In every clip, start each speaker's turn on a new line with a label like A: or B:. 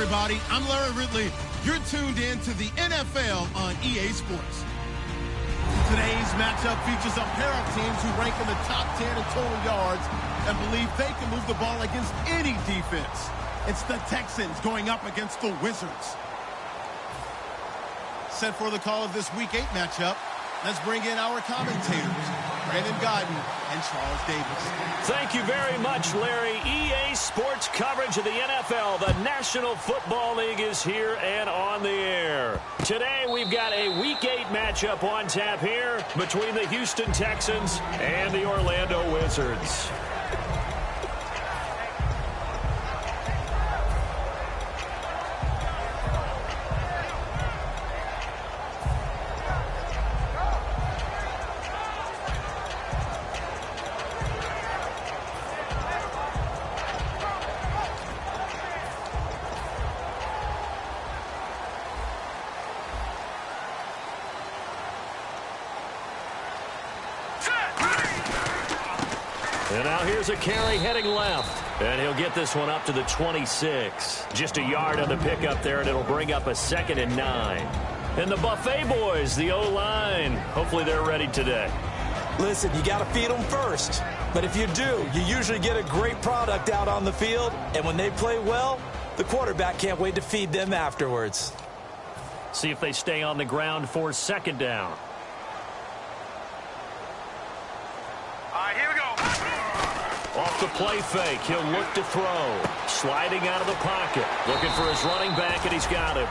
A: everybody. I'm Larry Ridley. You're tuned in to the NFL on EA Sports. Today's matchup features a pair of teams who rank in the top 10 in total yards and believe they can move the ball against any defense. It's the Texans going up against the Wizards. Set for the call of this Week 8 matchup. Let's bring in our commentators, Brandon Godden and Charles Davis.
B: Thank you very much, Larry. EA Sports coverage of the NFL. The National Football League is here and on the air. Today, we've got a Week 8 matchup on tap here between the Houston Texans and the Orlando Wizards. And now here's a carry heading left. And he'll get this one up to the 26. Just a yard on the pickup there, and it'll bring up a 2nd and 9. And the Buffet boys, the O-line, hopefully they're ready today.
C: Listen, you got to feed them first. But if you do, you usually get a great product out on the field. And when they play well, the quarterback can't wait to feed them afterwards.
B: See if they stay on the ground for 2nd down. Off the play fake, he'll look to throw. Sliding out of the pocket. Looking for his running back, and he's got him.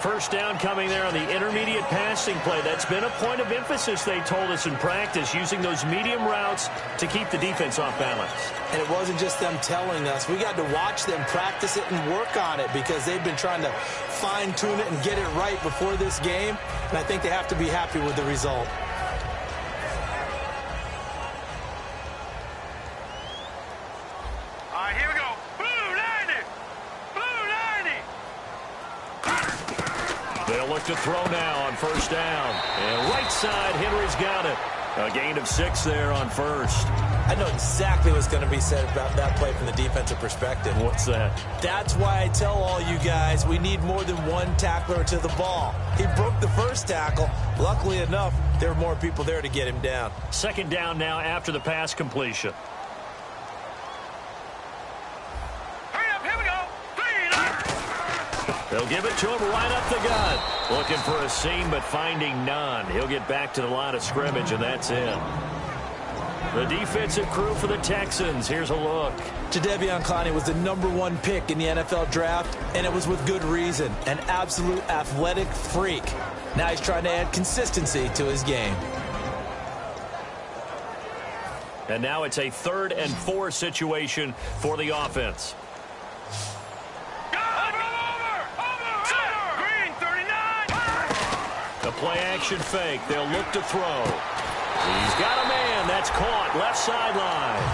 B: First down coming there on the intermediate passing play. That's been a point of emphasis, they told us in practice, using those medium routes to keep the defense off balance.
C: And it wasn't just them telling us. We got to watch them practice it and work on it because they've been trying to fine-tune it and get it right before this game. And I think they have to be happy with the result.
B: They'll look to throw now on first down. And right side, Henry's got it. A gain of 6 there on first.
C: I know exactly what's going to be said about that play from the defensive perspective.
B: What's that?
C: That's why I tell all you guys we need more than one tackler to the ball. He broke the first tackle. Luckily enough, there were more people there to get him down. 2nd
B: down now after the pass completion. They'll give it to him right up the gut. Looking for a seam, but finding none. He'll get back to the line of scrimmage, and that's it. The defensive crew for the Texans. Here's a look.
C: Jadeveon Clowney was the #1 pick in the NFL draft, and it was with good reason. An absolute athletic freak. Now he's trying to add consistency to his game.
B: And now it's a 3rd and 4 situation for the offense. The play-action fake. They'll look to throw. He's got a man. That's caught. Left sideline.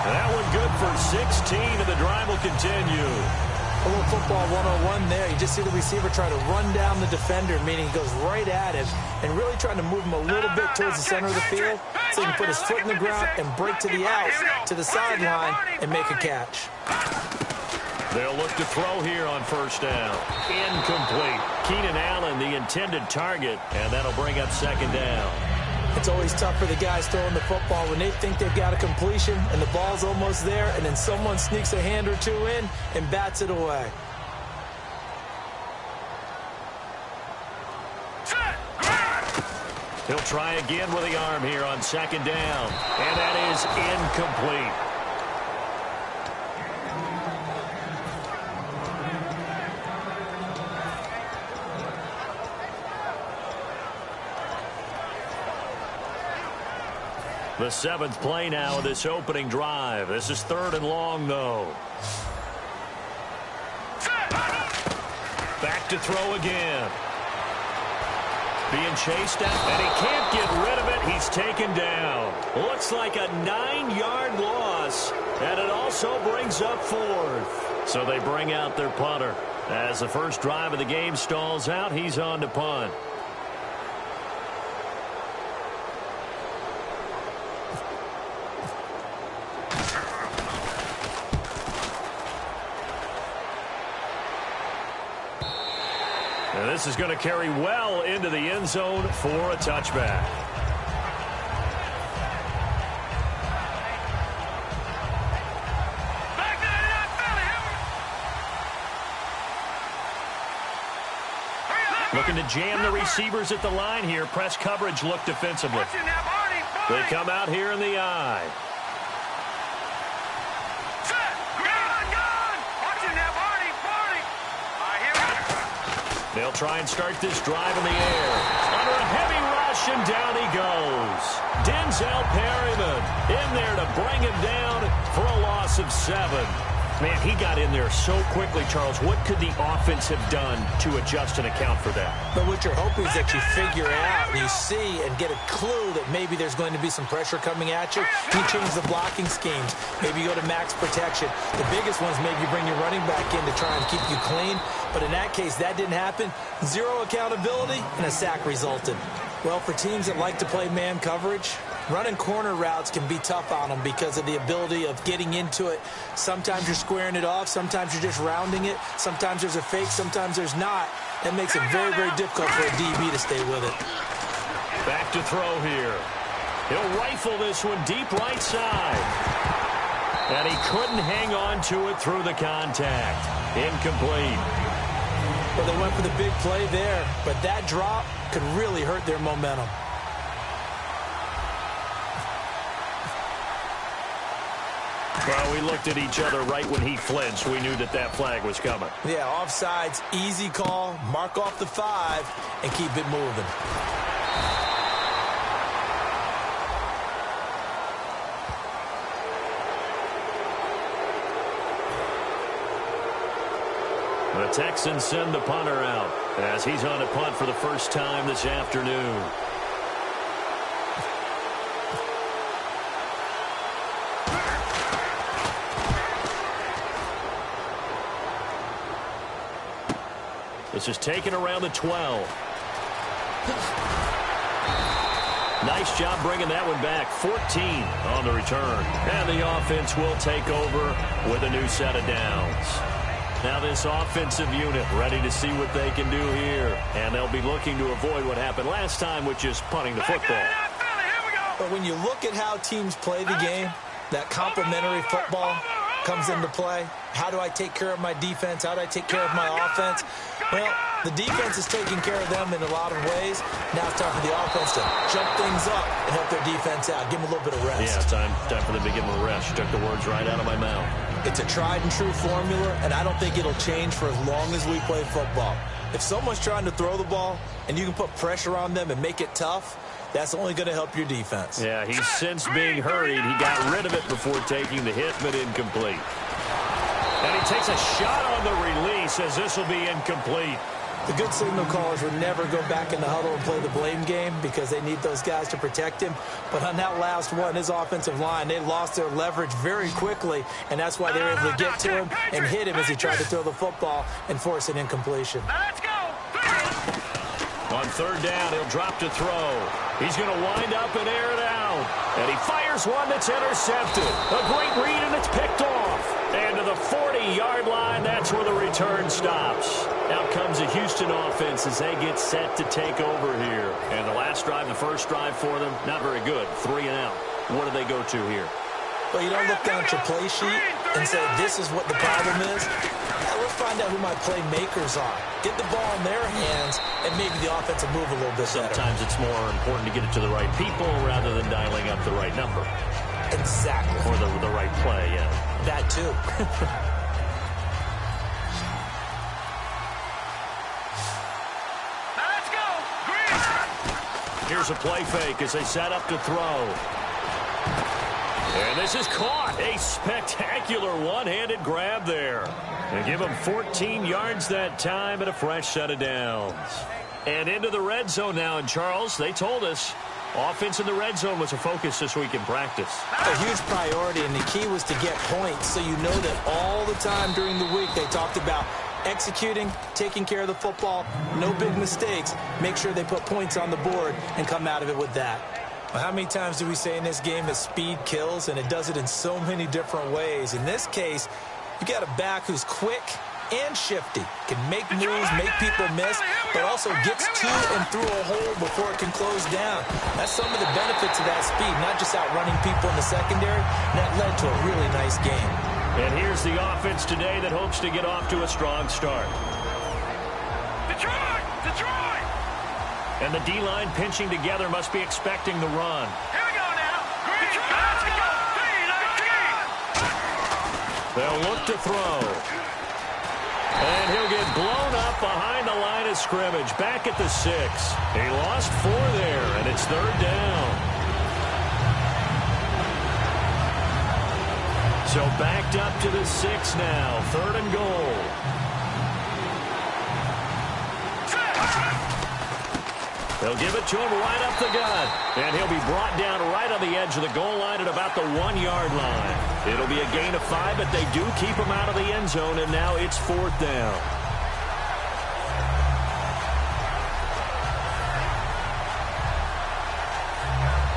B: That one good for 16, and the drive will continue.
C: A little football 101 there. You just see the receiver try to run down the defender, meaning he goes right at him, and really trying to move him a little bit towards the center of the field so he can put his foot in the ground and break to the outs, to the sideline, and make a catch.
B: They'll look to throw here on first down. Incomplete. Keenan Allen, the intended target, and that'll bring up 2nd down.
C: It's always tough for the guys throwing the football when they think they've got a completion and the ball's almost there, and then someone sneaks a hand or two in and bats it away.
B: He'll try again with the arm here on 2nd down, and that is incomplete. The 7th play now of this opening drive. This is 3rd and long, though. Back to throw again. Being chased out, and he can't get rid of it. He's taken down. Looks like a 9-yard loss, and it also brings up 4th. So they bring out their punter. As the first drive of the game stalls out, he's on to punt. And this is going to carry well into the end zone for a touchback. Looking to jam the receivers at the line here. Press coverage look defensively. They come out here in the eye. They'll try and start this drive in the air. Under a heavy rush, and down he goes. Denzel Perryman in there to bring him down for a loss of 7. Man, he got in there so quickly, Charles. What could the offense have done to adjust and account for that?
C: But what you're hoping is that you figure out, and you see and get a clue that maybe there's going to be some pressure coming at you. You change the blocking schemes. Maybe you go to max protection. The biggest one is maybe you bring your running back in to try and keep you clean. But in that case, that didn't happen. 0 accountability, and a sack resulted. Well, for teams that like to play man coverage, running corner routes can be tough on them because of the ability of getting into it. Sometimes you're squaring it off. Sometimes you're just rounding it. Sometimes there's a fake. Sometimes there's not. That makes it very, very difficult for a DB to stay with it.
B: Back to throw here. He'll rifle this one deep right side. And he couldn't hang on to it through the contact. Incomplete.
C: Well, they went for the big play there, but that drop could really hurt their momentum.
B: Well, we looked at each other right when he flinched. We knew that that flag was coming.
C: Yeah, offsides, easy call, mark off the 5, and keep it moving.
B: The Texans send the punter out as he's on a punt for the first time this afternoon. This is taken around the 12. Nice job bringing that one back. 14 on the return. And the offense will take over with a new set of downs. Now this offensive unit ready to see what they can do here. And they'll be looking to avoid what happened last time, which is punting the football.
C: But when you look at how teams play the game, that complementary football comes into play. How do I take care of my defense? How do I take care of my offense? Well, the defense is taking care of them in a lot of ways. Now it's time for the offense to jump things up and help their defense out. Give them a little bit of rest.
B: Yeah, time for them to give them a rest. You took the words right out of my mouth.
C: It's a tried and true formula, and I don't think it'll change for as long as we play football. If someone's trying to throw the ball and you can put pressure on them and make it tough, that's only going to help your defense.
B: Yeah, he's since being hurried. He got rid of it before taking the hit, but incomplete. And he takes a shot on the release as this will be incomplete.
C: The good signal callers would never go back in the huddle and play the blame game because they need those guys to protect him. But on that last one, his offensive line, they lost their leverage very quickly, and that's why they were able to get to him and hit him as he tried to throw the football and force an incompletion.
D: Let's go!
B: On third down, he'll drop to throw. He's going to wind up and air it out. And he fires one that's intercepted. A great read, and it's picked off. And to the 40-yard line, that's where the return stops. Out comes the Houston offense as they get set to take over here. And the last drive, the first drive for them, not very good. 3 and out. What do they go to here?
C: Well, you don't look down at your play sheet and say, this is what the problem is. Now, let's find out who my playmakers are. Get the ball in their hands, and maybe the offense will move a little bit better.
B: Sometimes it's more important to get it to the right people rather than dialing up the right number.
C: Exactly.
B: Or the right play, yeah.
C: That, too.
D: Let's go! Green!
B: Here's a play fake as they set up to throw. And this is caught. A spectacular one-handed grab there. And give them 14 yards that time and a fresh set of downs. And into the red zone now. And, Charles, they told us offense in the red zone was a focus this week in practice.
C: A huge priority, and the key was to get points. So you know that all the time during the week they talked about executing, taking care of the football, no big mistakes. Make sure they put points on the board and come out of it with that. Well, how many times do we say in this game that speed kills, and it does it in so many different ways? In this case, you got a back who's quick, and shifty. Can make moves, make people miss, but also gets to and through a hole before it can close down. That's some of the benefits of that speed, not just outrunning people in the secondary. And that led to a really nice game.
B: And here's the offense today that hopes to get off to a strong start.
D: Detroit! Detroit!
B: And the D-line pinching together must be expecting the run.
D: Here we go now. Green, let's go.
B: They'll look to throw. And he'll get blown up behind the line of scrimmage. Back at the 6. He lost 4 there, and it's 3rd down. So backed up to the 6 now. 3rd and goal. They'll give it to him right up the gut. And he'll be brought down right on the edge of the goal line at about the 1-yard line. It'll be a gain of 5, but they do keep him out of the end zone, and now it's 4th down.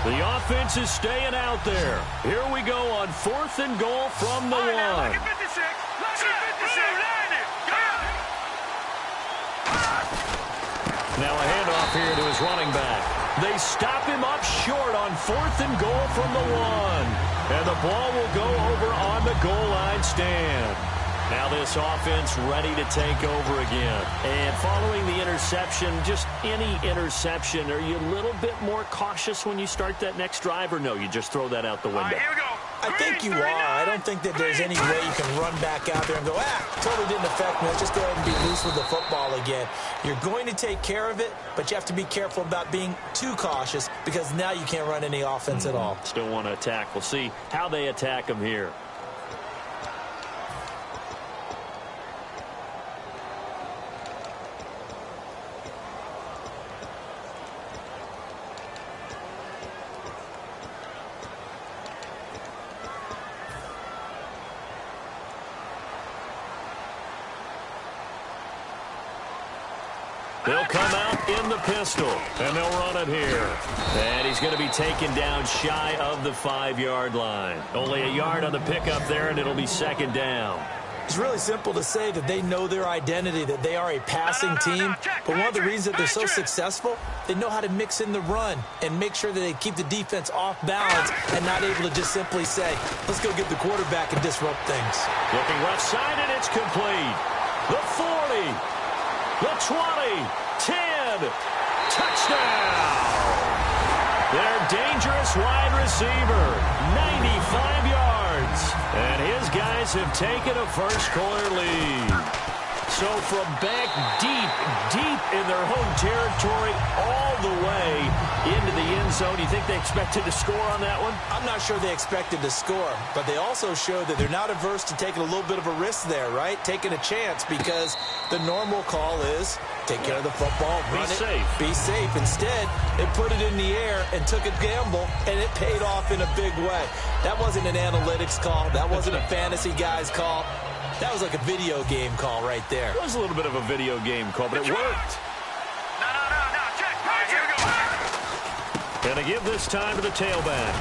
B: The offense is staying out there. Here we go on 4th and goal from the 1. Now a handoff here to his running back. They stop him up short on 4th and goal from the 1. And the ball will go over on the goal line stand. Now this offense ready to take over again. And following the interception, just any interception, are you a little bit more cautious when you start that next drive, or no, you just throw that out the window?
D: Here we go.
C: I think you are. I don't think that there's any way you can run back out there and go, totally didn't affect me. Let's just go ahead and be loose with the football again. You're going to take care of it, but you have to be careful about being too cautious because now you can't run any offense at all.
B: Still want to attack. We'll see how they attack him here. They'll come out in the pistol, and they'll run it here. And he's going to be taken down shy of the 5-yard line. Only a yard on the pickup there, and it'll be 2nd down.
C: It's really simple to say that they know their identity, that they are a passing team. But one of the reasons that they're so successful, they know how to mix in the run and make sure that they keep the defense off balance and not able to just simply say, let's go get the quarterback and disrupt things.
B: Looking left side, and it's complete. The 40. The 20, 10, touchdown! Their dangerous wide receiver, 95 yards. And his guys have taken a first-quarter lead. So from back deep in their home territory all the way into the end zone, you think they expected to score on that one?
C: I'm not sure they expected to score, but they also showed that they're not averse to taking a little bit of a risk there, right? Taking a chance because the normal call is take care of the football, run it, be safe. Instead, they put it in the air and took a gamble, and it paid off in a big way. That wasn't an analytics call. That wasn't a fantasy guy's call. That was like a video game call right there.
B: It was a little bit of a video game call, but it worked.
D: No, check. Here we go.
B: Gonna give this time to the tailback.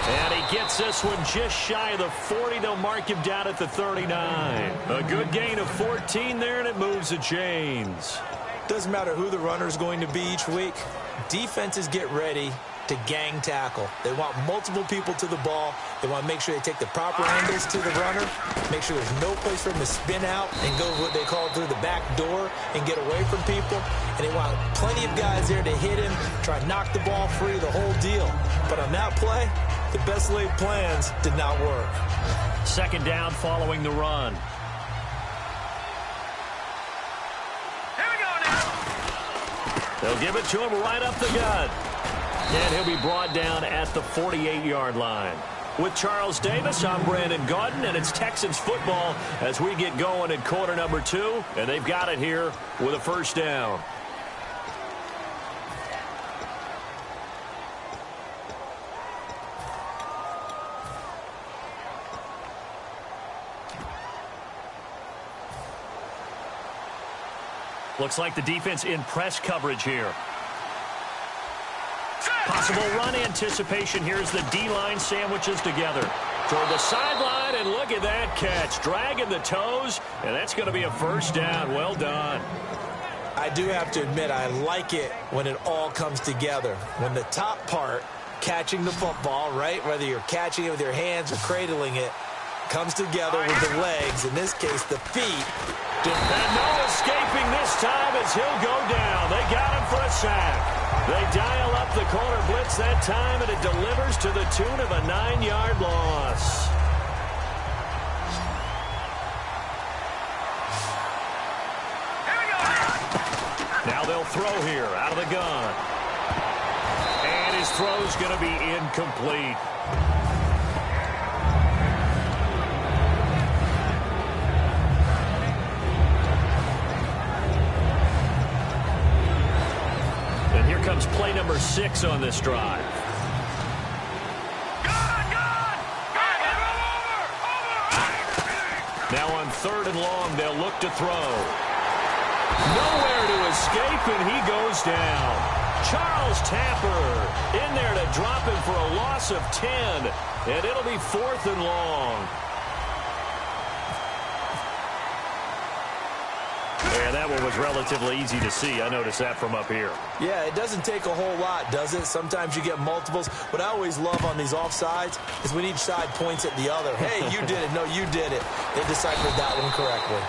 B: And he gets this one just shy of the 40. They'll mark him down at the 39. A good gain of 14 there, and it moves the chains.
C: Doesn't matter who the runner is going to be each week. Defenses get ready to gang tackle. They want multiple people to the ball. They want to make sure they take the proper angles to the runner, make sure there's no place for him to spin out and go what they call through the back door and get away from people. And they want plenty of guys there to hit him, try and knock the ball free, the whole deal. But on that play, the best laid plans did not work.
B: 2nd down following the run.
D: Here we go now.
B: They'll give it to him right up the gut. And he'll be brought down at the 48-yard line. With Charles Davis, I'm Brandon Gaudin, and it's Texans football as we get going in quarter number 2. And they've got it here with a 1st down. Looks like the defense in press coverage here. Possible run anticipation. Here's the D-line sandwiches together. toward the sideline, and look at that catch. Dragging the toes, and that's going to be a first down. Well done.
C: I do have to admit, I like it when it all comes together. When the top part, catching the football, right, whether you're catching it with your hands or cradling it, comes together with the legs, in this case, the feet.
B: And no escaping this time as he'll go down. They got him for a sack. They dial up the corner blitz that time, and it delivers to the tune of a 9-yard loss. Now they'll throw here out of the gun. And his throw's going to be incomplete. And here comes play number 6 on this drive. Now on 3rd and long, they'll look to throw. Nowhere to escape, and he goes down. Charles Tapper in there to drop him for a loss of 10, and it'll be 4th and long. And that one was relatively easy to see. I noticed that from up here.
C: Yeah, it doesn't take a whole lot, does it? Sometimes you get multiples. What I always love on these offsides is when each side points at the other. Hey, you did it. No, you did it. They deciphered that one correctly.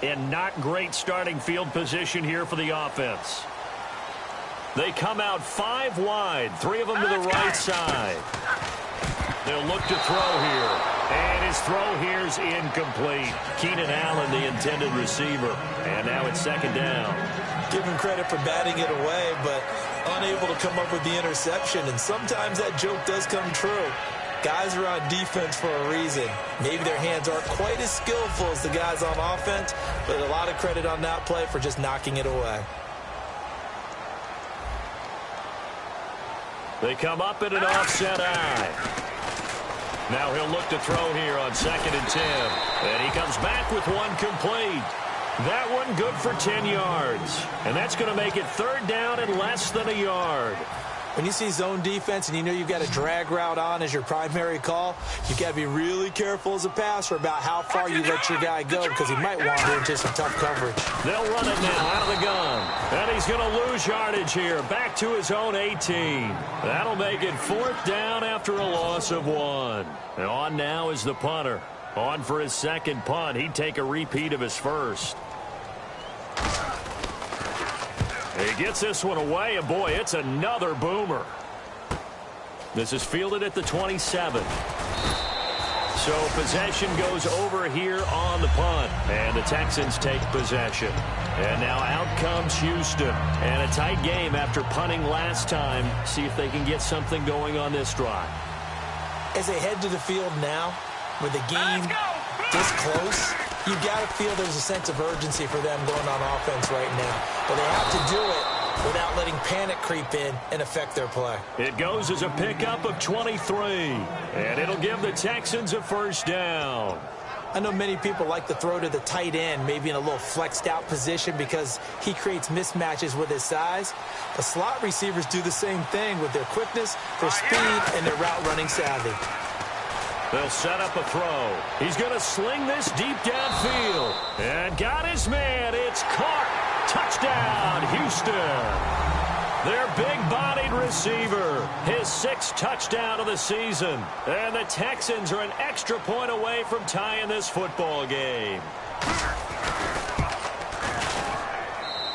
B: And not great starting field position here for the offense. They come out 5 wide, 3 of them to the right side. They'll look to throw here. And his throw here's incomplete. Keenan Allen, the intended receiver. And now it's 2nd down.
C: Give him credit for batting it away, but unable to come up with the interception. And sometimes that joke does come true. Guys are on defense for a reason. Maybe their hands aren't quite as skillful as the guys on offense, but a lot of credit on that play for just knocking it away.
B: They come up in an offset eye. Now he'll look to throw here on 2nd and 10. And he comes back with one complete. That one good for 10 yards. And that's going to make it 3rd down and less than a yard.
C: When you see zone defense and you know you've got a drag route on as your primary call, you've got to be really careful as a passer about how far you let your guy go because he might wander into some tough coverage.
B: They'll run it now out of the gun. And he's going to lose yardage here. Back to his own 18. That'll make it 4th down after a loss of 1. And on now is the punter. On for his 2nd punt. He'd take a repeat of his first. He gets this one away, and boy, it's another boomer. This is fielded at the 27. So possession goes over here on the punt, and the Texans take possession. And now out comes Houston. And a tight game after punting last time. See if they can get something going on this drive.
C: As they head to the field now, with the game this close, you got to feel there's a sense of urgency for them going on offense right now. But they have to do it without letting panic creep in and affect their play.
B: It goes as a pickup of 23, and it'll give the Texans a 1st down.
C: I know many people like to throw to the tight end, maybe in a little flexed out position because he creates mismatches with his size. But slot receivers do the same thing with their quickness, their speed, and their route running savvy.
B: They'll set up a throw. He's going to sling this deep downfield. And got his man. It's caught. Touchdown, Houston. Their big-bodied receiver. His 6th touchdown of the season. And the Texans are an extra point away from tying this football game.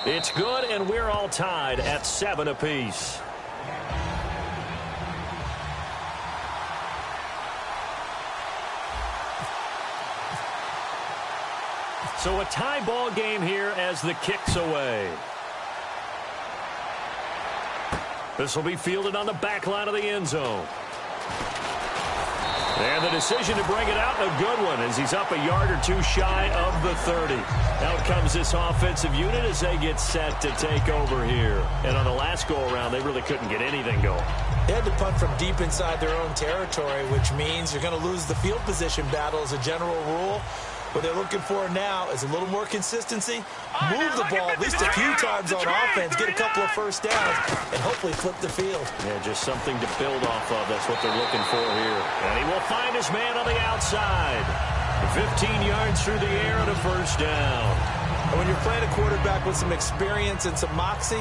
B: It's good, and we're all tied at 7 apiece. So a tie ball game here as the kick's away. This will be fielded on the back line of the end zone. And the decision to bring it out, a good one, as he's up a yard or two shy of the 30. Out comes this offensive unit as they get set to take over here. And on the last go-around, they really couldn't get anything going.
C: They had to punt from deep inside their own territory, which means you're going to lose the field position battle as a general rule. What they're looking for now is a little more consistency, move the ball at least a few times on offense, get a couple of first downs, and hopefully flip the field.
B: Yeah, just something to build off of. That's what they're looking for here. And he will find his man on the outside. 15 yards through the air and a first down.
C: And when you're playing a quarterback with some experience and some moxie,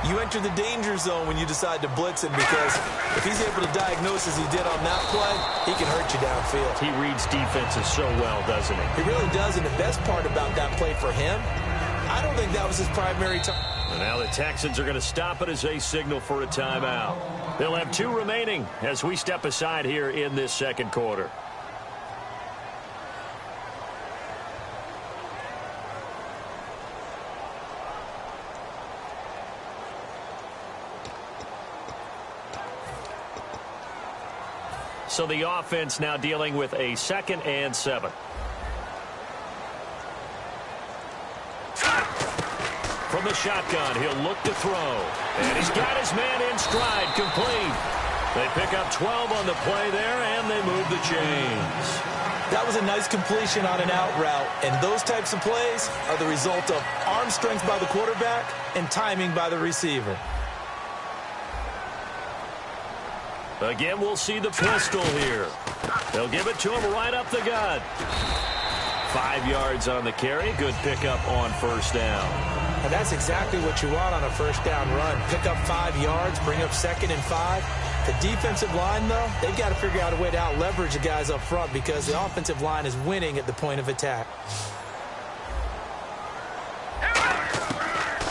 C: you enter the danger zone when you decide to blitz him, because if he's able to diagnose as he did on that play, he can hurt you downfield.
B: He reads defenses so well, doesn't he?
C: He really does, and the best part about that play for him, I don't think that was his primary target.
B: And now the Texans are going to stop it as they signal for a timeout. They'll have 2 remaining as we step aside here in this second quarter. So the offense now dealing with a 2nd and 7. From the shotgun, he'll look to throw. And he's got his man in stride, complete. They pick up 12 on the play there, and they move the chains.
C: That was a nice completion on an out route, and those types of plays are the result of arm strength by the quarterback and timing by the receiver.
B: Again, we'll see the pistol here. They'll give it to him right up the gut. 5 yards on the carry. Good pickup on first down.
C: And that's exactly what you want on a first down run. Pick up 5 yards, bring up 2nd and 5. The defensive line, though, they've got to figure out a way to out-leverage the guys up front because the offensive line is winning at the point of attack.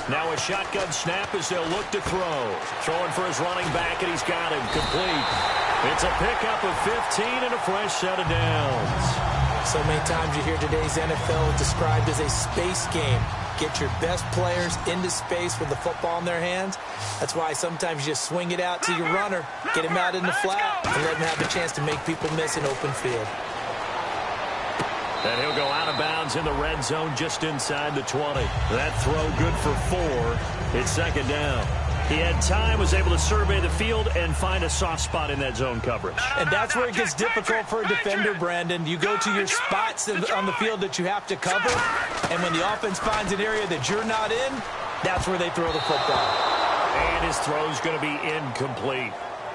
B: Now a shotgun snap as they'll look to throw. Throwing for his running back, and he's got him complete. It's a pickup of 15 and a fresh set of downs.
C: So many times you hear today's NFL described as a space game. Get your best players into space with the football in their hands. That's why sometimes you just swing it out to your runner, get him out in the flat, and let him have a chance to make people miss an open field.
B: And he'll go out of bounds in the red zone just inside the 20. That throw good for 4. It's 2nd down. He had time, was able to survey the field and find a soft spot in that zone coverage.
C: And that's where it gets difficult for a defender, Brandon. You go to your spots on the field that you have to cover, and when the offense finds an area that you're not in, that's where they throw the football.
B: And his throw's going to be incomplete.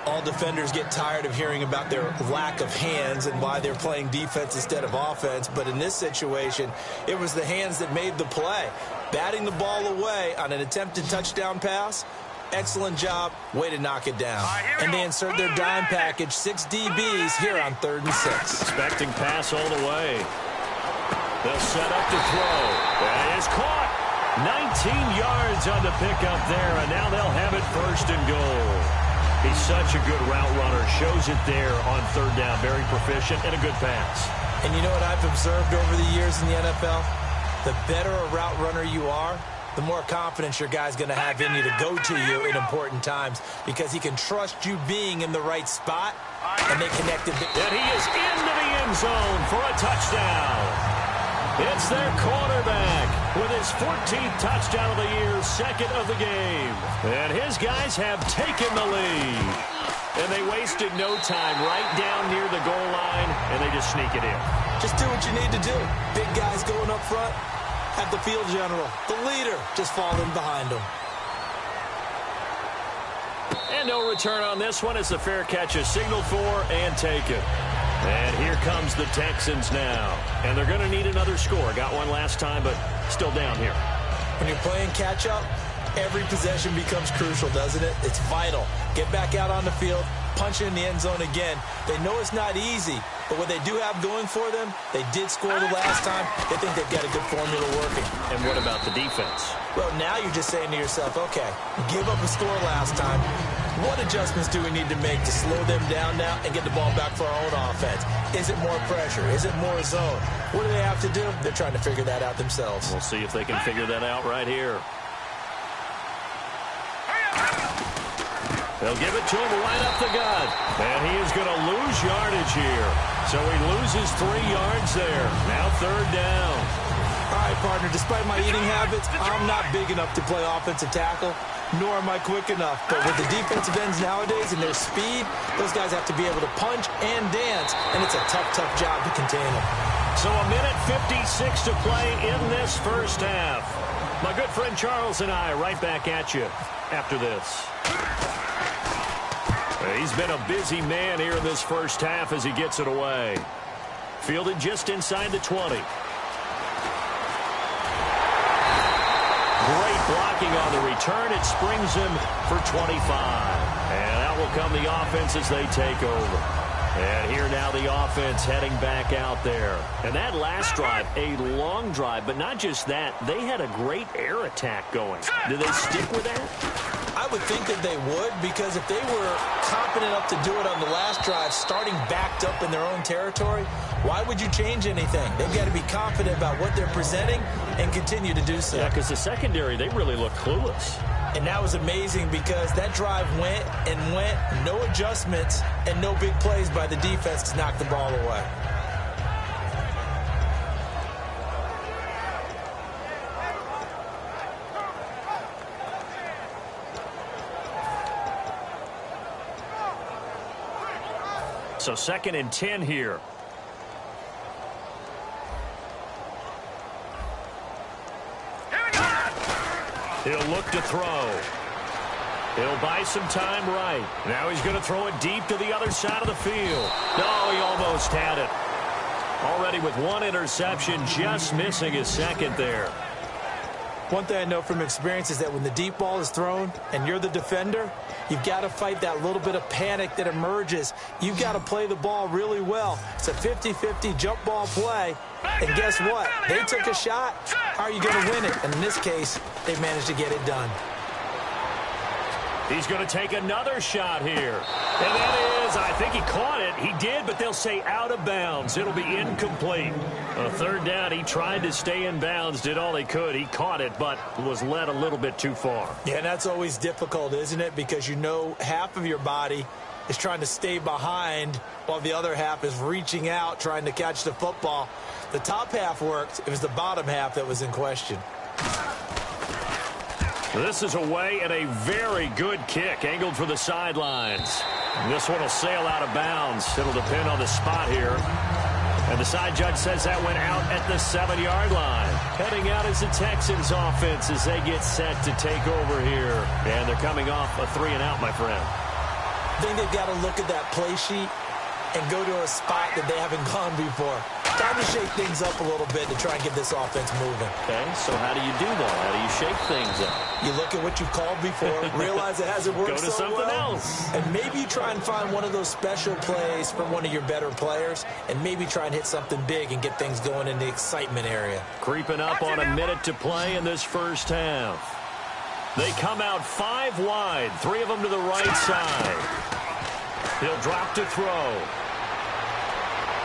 C: All defenders get tired of hearing about their lack of hands and why they're playing defense instead of offense. But in this situation, it was the hands that made the play. Batting the ball away on an attempted touchdown pass, excellent job. Way to knock it down. And they insert their dime package, 6 DBs here on 3rd and 6.
B: Expecting pass all the way. They'll set up to throw. And it's caught. 19 yards on the pickup there, and now they'll have it 1st and goal. He's such a good route runner. Shows it there on 3rd down. Very proficient and a good pass.
C: And you know what I've observed over the years in the NFL? The better a route runner you are, the more confidence your guy's going to have in you to go to you in important times because he can trust you being in the right spot, and they connected.
B: And he is into the end zone for a touchdown. It's their quarterback with his 14th touchdown of the year, 2nd of the game. And his guys have taken the lead. And they wasted no time right down near the goal line, and they just sneak it in.
C: Just do what you need to do. Big guys going up front, have the field general, the leader, just falling behind them.
B: And no return on this one as the fair catch is signaled for and taken. And here comes the Texans now. And they're going to need another score. Got one last time, but still down here.
C: When you're playing catch-up, every possession becomes crucial, doesn't it? It's vital. Get back out on the field, punch it in the end zone again. They know it's not easy, but what they do have going for them, they did score the last time. They think they've got a good formula working.
B: And what about the defense?
C: Well, now you're just saying to yourself, okay, give up a score last time. What adjustments do we need to make to slow them down now and get the ball back for our own offense? Is it more pressure? Is it more zone? What do they have to do? They're trying to figure that out themselves.
B: We'll see if they can figure that out right here. They'll give it to him right up the gut. And he is going to lose yardage here. So he loses 3 yards there. Now 3rd down.
C: All right, partner, despite my eating habits, I'm not big enough to play offensive tackle, nor am I quick enough. But with the defensive ends nowadays and their speed, those guys have to be able to punch and dance, and it's a tough, tough job to contain them.
B: So a minute 56 to play in this first half. My good friend Charles and I right back at you after this. He's been a busy man here in this first half as he gets it away. Fielded just inside the 20. Great blocking on the return. It springs him for 25. And out will come the offense as they take over. And here now the offense heading back out there. And that last drive, a long drive, but not just that. They had a great air attack going. Do they stick with that?
C: I would think that they would, because if they were confident enough to do it on the last drive, starting backed up in their own territory, why would you change anything? They've got to be confident about what they're presenting and continue to do so.
B: Yeah, because the secondary, they really look clueless.
C: And that was amazing because that drive went and went, no adjustments, and no big plays by the defense to knock the ball away.
B: So 2nd and 10 here. He'll look to throw. He'll buy some time right. Now he's going to throw it deep to the other side of the field. No, he almost had it. Already with 1 interception, just missing his 2nd there.
C: One thing I know from experience is that when the deep ball is thrown and you're the defender, you've got to fight that little bit of panic that emerges. You've got to play the ball really well. It's a 50-50 jump ball play. And guess what? They took a shot. How are you going to win it? And in this case, they managed to get it done.
B: He's going to take another shot here. And that is, I think he caught it. He did, but they'll say out of bounds. It'll be incomplete. On 3rd down, he tried to stay in bounds, did all he could. He caught it, but was led a little bit too far.
C: Yeah, and that's always difficult, isn't it? Because you know half of your body is trying to stay behind while the other half is reaching out, trying to catch the football. The top half worked. It was the bottom half that was in question.
B: This is away and a very good kick, angled for the sidelines. This one will sail out of bounds. It'll depend on the spot here. And the side judge says that went out at the 7-yard line. Heading out is the Texans offense as they get set to take over here. And they're coming off a 3-and-out, my friend.
C: I think they've got to look at that play sheet and go to a spot that they haven't gone before. Time to shake things up a little bit to try and get this offense moving.
B: Okay, so how do you do that? How do you shake things up?
C: You look at what you've called before, realize it hasn't worked
B: Go to
C: so
B: something
C: well,
B: else.
C: and maybe you try and find one of those special plays from one of your better players, and maybe try and hit something big and get things going in the excitement area.
B: Creeping up on a minute to play in this first half. They come out 5 wide, 3 of them to the right side. He'll drop to throw.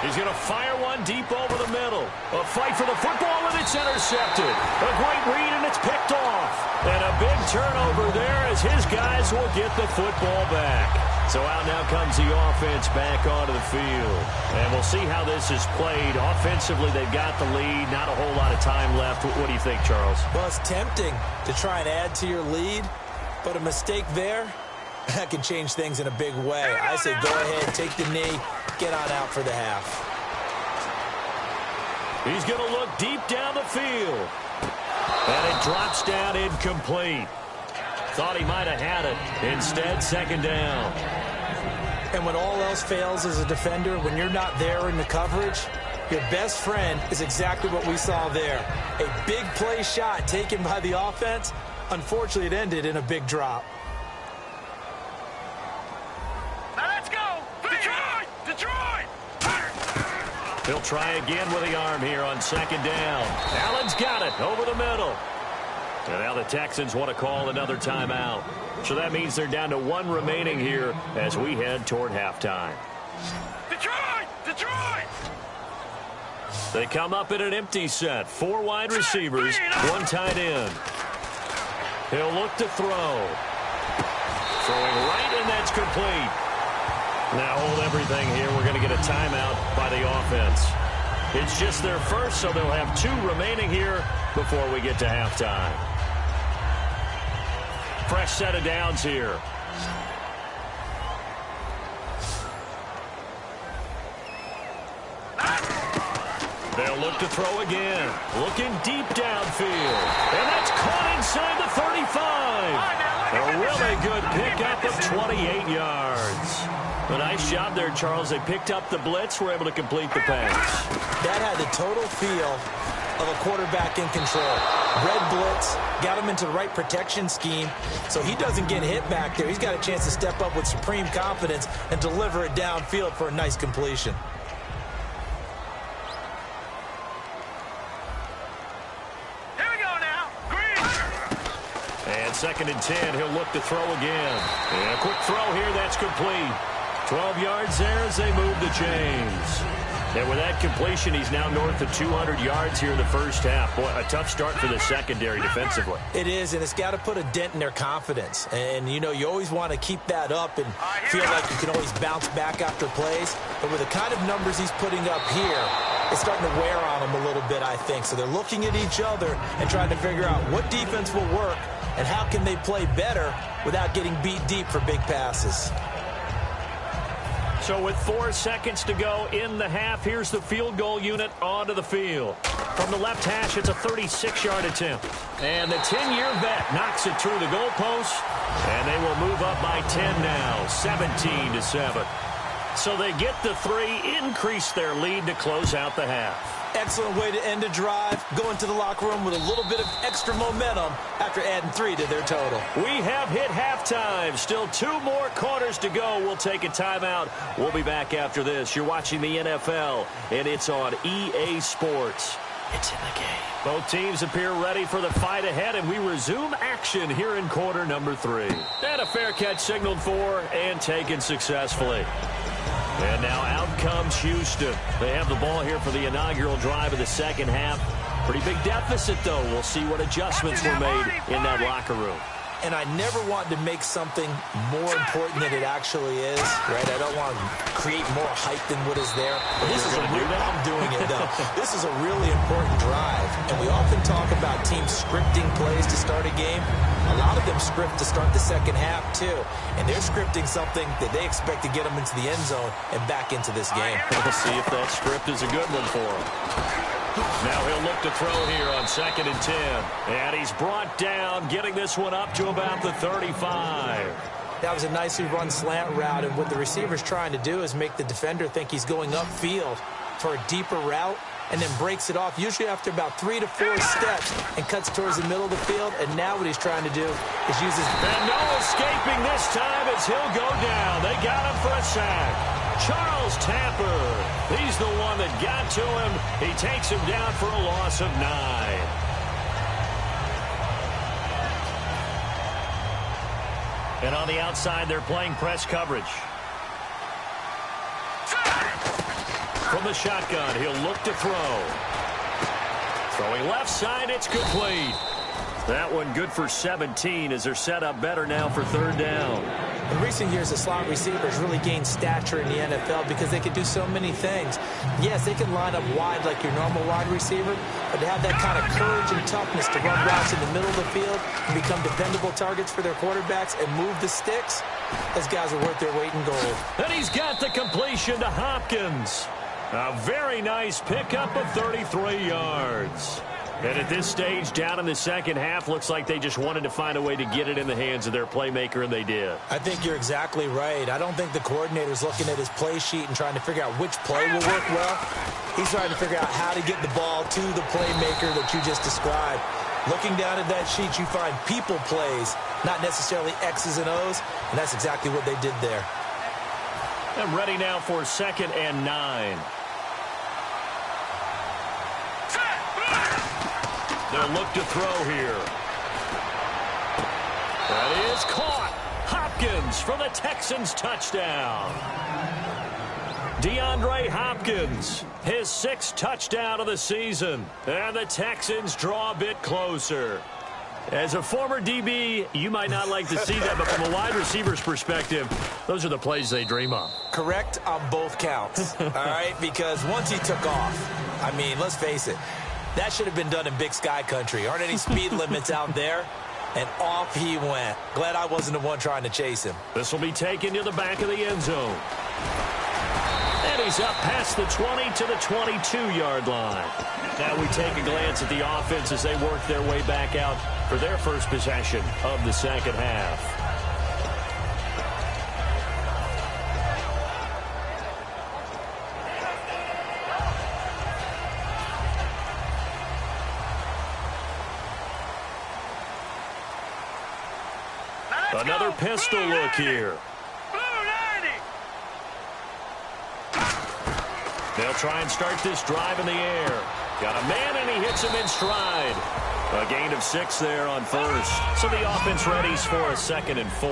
B: He's going to fire one deep over the middle. A fight for the football, and it's intercepted. A great read, and it's picked off. And a big turnover there as his guys will get the football back. So out now comes the offense back onto the field. And we'll see how this is played. Offensively, they've got the lead. Not a whole lot of time left. What do you think, Charles?
C: Well, it's tempting to try and add to your lead, but a mistake there, that can change things in a big way. I say go ahead, take the knee, get on out for the half.
B: He's going to look deep down the field. And it drops down incomplete. Thought he might have had it. Instead, 2nd down.
C: And when all else fails as a defender, when you're not there in the coverage, your best friend is exactly what we saw there. A big play shot taken by the offense. Unfortunately, it ended in a big drop.
D: Now let's go! Detroit! Detroit!
B: He'll try again with the arm here on 2nd down. Allen's got it over the middle. And now the Texans want to call another timeout. So that means they're down to 1 remaining here as we head toward halftime.
D: Detroit! Detroit!
B: They come up in an empty set. 4 wide receivers, 1 tight end. He'll look to throw. Throwing right, and that's complete. Now hold everything here. We're going to get a timeout by the offense. It's just their first, so they'll have 2 remaining here before we get to halftime. Fresh set of downs here. They'll look to throw again. Looking deep downfield. And that's caught inside the 35. A really good pickup of 28 yards. A nice job there, Charles. They picked up the blitz, were able to complete the pass.
C: That had the total feel of a quarterback in control. Red blitz, got him into the right protection scheme, so he doesn't get hit back there. He's got a chance to step up with supreme confidence and deliver it downfield for a nice completion.
B: Second and 10, he'll look to throw again. And a quick throw here, that's complete. 12 yards there as they move the chains. And with that completion, he's now north of 200 yards here in the first half. Boy, a tough start for the secondary defensively.
C: It is, and it's got to put a dent in their confidence. And, you know, you always want to keep that up and feel like you can always bounce back after plays. But with the kind of numbers he's putting up here, it's starting to wear on them a little bit, I think. So they're looking at each other and trying to figure out what defense will work and how can they play better without getting beat deep for big passes.
B: So with 4 seconds to go in the half, here's the field goal unit onto the field. From the left hash, it's a 36-yard attempt. And the 10-year vet knocks it through the goalpost, and they will move up by 10 now, 17-7. So they get the 3, increase their lead to close out the half.
C: Excellent way to end a drive, go into the locker room with a little bit of extra momentum after adding 3 to their total.
B: We have hit halftime. Still 2 more quarters to go. We'll take a timeout. We'll be back after this. You're watching the NFL, and it's on EA Sports. It's in the game. Both teams appear ready for the fight ahead, and we resume action here in quarter number 3. And a fair catch signaled for and taken successfully. And now out comes Houston. They have the ball here for the inaugural drive of the second half. Pretty big deficit, though. We'll see what adjustments were made in that locker room.
C: And I never want to make something more important than it actually is, right? I don't want to create more hype than what is there. But this is I'm doing it, though. This is a really important drive. And we often talk about teams scripting plays to start a game. A lot of them script to start the second half, too. And they're scripting something that they expect to get them into the end zone and back into this game.
B: We'll see if that script is a good one for them. Now he'll look to throw here on 2nd and 10. And he's brought down, getting this one up to about the 35.
C: That was a nicely run slant route, and what the receiver's trying to do is make the defender think he's going upfield for a deeper route, and then breaks it off, usually after about 3 to 4 steps, and cuts towards the middle of the field. And now what he's trying to do is use his...
B: And no escaping this time as he'll go down. They got him for a sack. Charles Tapper, he's the one that got to him. He takes him down for a loss of 9. And on the outside, they're playing press coverage. From the shotgun, he'll look to throw. Throwing left side, it's complete. That one good for 17 as they're set up better now for 3rd down.
C: In recent years, the slot receivers really gained stature in the NFL because they can do so many things. Yes, they can line up wide like your normal wide receiver, but to have that kind of courage and toughness to run routes in the middle of the field and become dependable targets for their quarterbacks and move the sticks, those guys are worth their weight in gold.
B: And he's got the completion to Hopkins. A very nice pickup of 33 yards. And at this stage, down in the second half, looks like they just wanted to find a way to get it in the hands of their playmaker, and they did.
C: I think you're exactly right. I don't think the coordinator's looking at his play sheet and trying to figure out which play will work well. He's trying to figure out how to get the ball to the playmaker that you just described. Looking down at that sheet, you find people plays, not necessarily X's and O's, and that's exactly what they did there.
B: And ready now for 2nd and 9. They'll look to throw here. That is caught. Hopkins for the Texans touchdown. DeAndre Hopkins, his 6th touchdown of the season. And the Texans draw a bit closer. As a former DB, you might not like to see that, but from a wide receiver's perspective, those are the plays they dream of.
C: Correct on both counts, all right? Because once he took off, I mean, let's face it, that should have been done in Big Sky country. Aren't any speed limits out there? And off he went. Glad I wasn't the one trying to chase him.
B: This will be taken to the back of the end zone. And he's up past the 20 to the 22-yard line. Now we take a glance at the offense as they work their way back out for their first possession of the second half. Another pistol look here. They'll try and start this drive in the air. Got a man, and he hits him in stride. A gain of 6 there on first. So the offense readies for a 2nd and 4.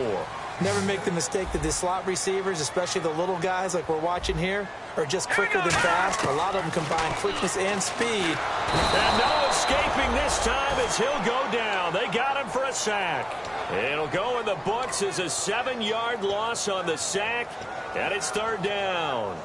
C: Never make the mistake that the slot receivers, especially the little guys like we're watching here, are just quicker than fast. A lot of them combine quickness and speed.
B: And no escaping this time as he'll go down. They got him for a sack. It'll go in the books as a 7-yard loss on the sack, and it's 3rd down.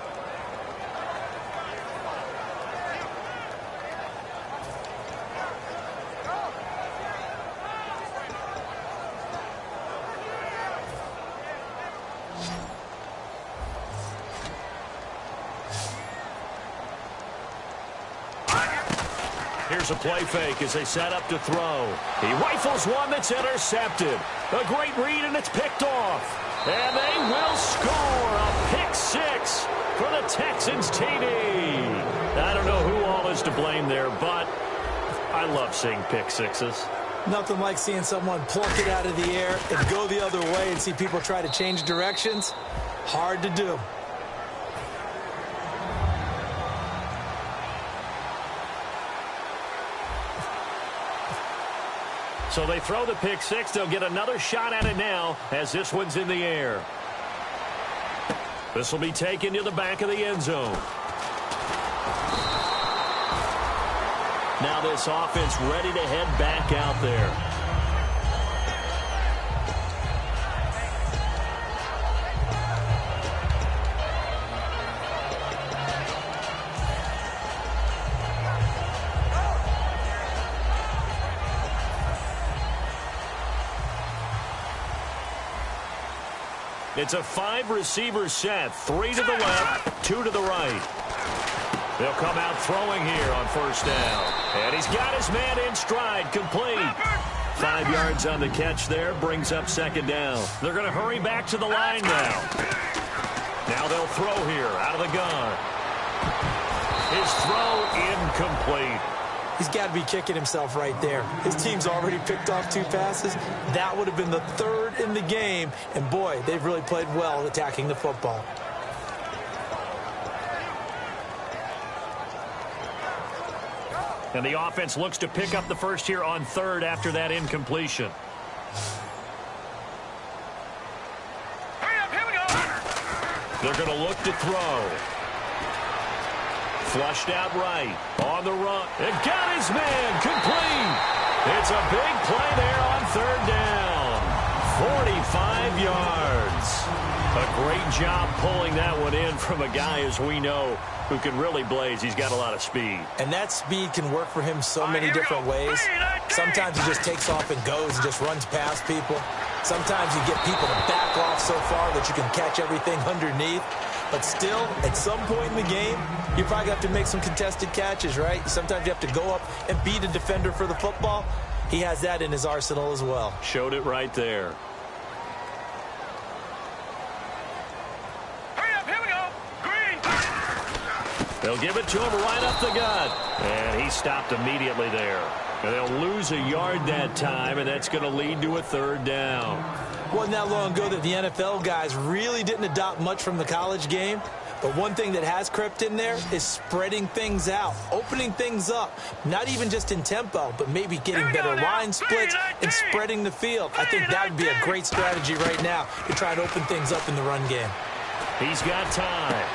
B: Here's a play fake as they set up to throw. He rifles one that's intercepted. A great read, and it's picked off. And they will score a pick 6 for the Texans TD. I don't know who all is to blame there, but I love seeing pick 6s.
C: Nothing like seeing someone pluck it out of the air and go the other way and see people try to change directions. Hard to do.
B: So they throw the pick 6. They'll get another shot at it now as this one's in the air. This will be taken to the back of the end zone. Now this offense ready to head back out there. It's a 5-receiver set. 3 to the left, 2 to the right. They'll come out throwing here on 1st down. And he's got his man in stride, complete. 5 yards on the catch there, brings up 2nd down. They're going to hurry back to the line now. Now they'll throw here out of the gun. His throw incomplete.
C: He's got to be kicking himself right there. His team's already picked off 2 passes. That would have been the 3rd in the game. And, boy, they've really played well attacking the football.
B: And the offense looks to pick up the first here on 3rd after that incompletion. They're going to look to throw. Flushed out right, on the run, and got his man, complete. It's a big play there on 3rd down. 45 yards. A great job pulling that one in from a guy, as we know, who can really blaze. He's got a lot of speed.
C: And that speed can work for him so many different ways. Sometimes he just takes off and goes and just runs past people. Sometimes you get people to back off so far that you can catch everything underneath. But still, at some point in the game, you probably have to make some contested catches, right? Sometimes you have to go up and beat a defender for the football. He has that in his arsenal as well.
B: Showed it right there.
D: Hurry up, here we go. Green.
B: They'll give it to him right up the gut. And he stopped immediately there. And they'll lose a yard that time, and that's going to lead to a 3rd down.
C: Wasn't that long ago that the NFL guys really didn't adopt much from the college game. But one thing that has crept in there is spreading things out, opening things up, not even just in tempo, but maybe getting better line splits and spreading the field. I think that would be a great strategy right now to try and open things up in the run game.
B: He's got time.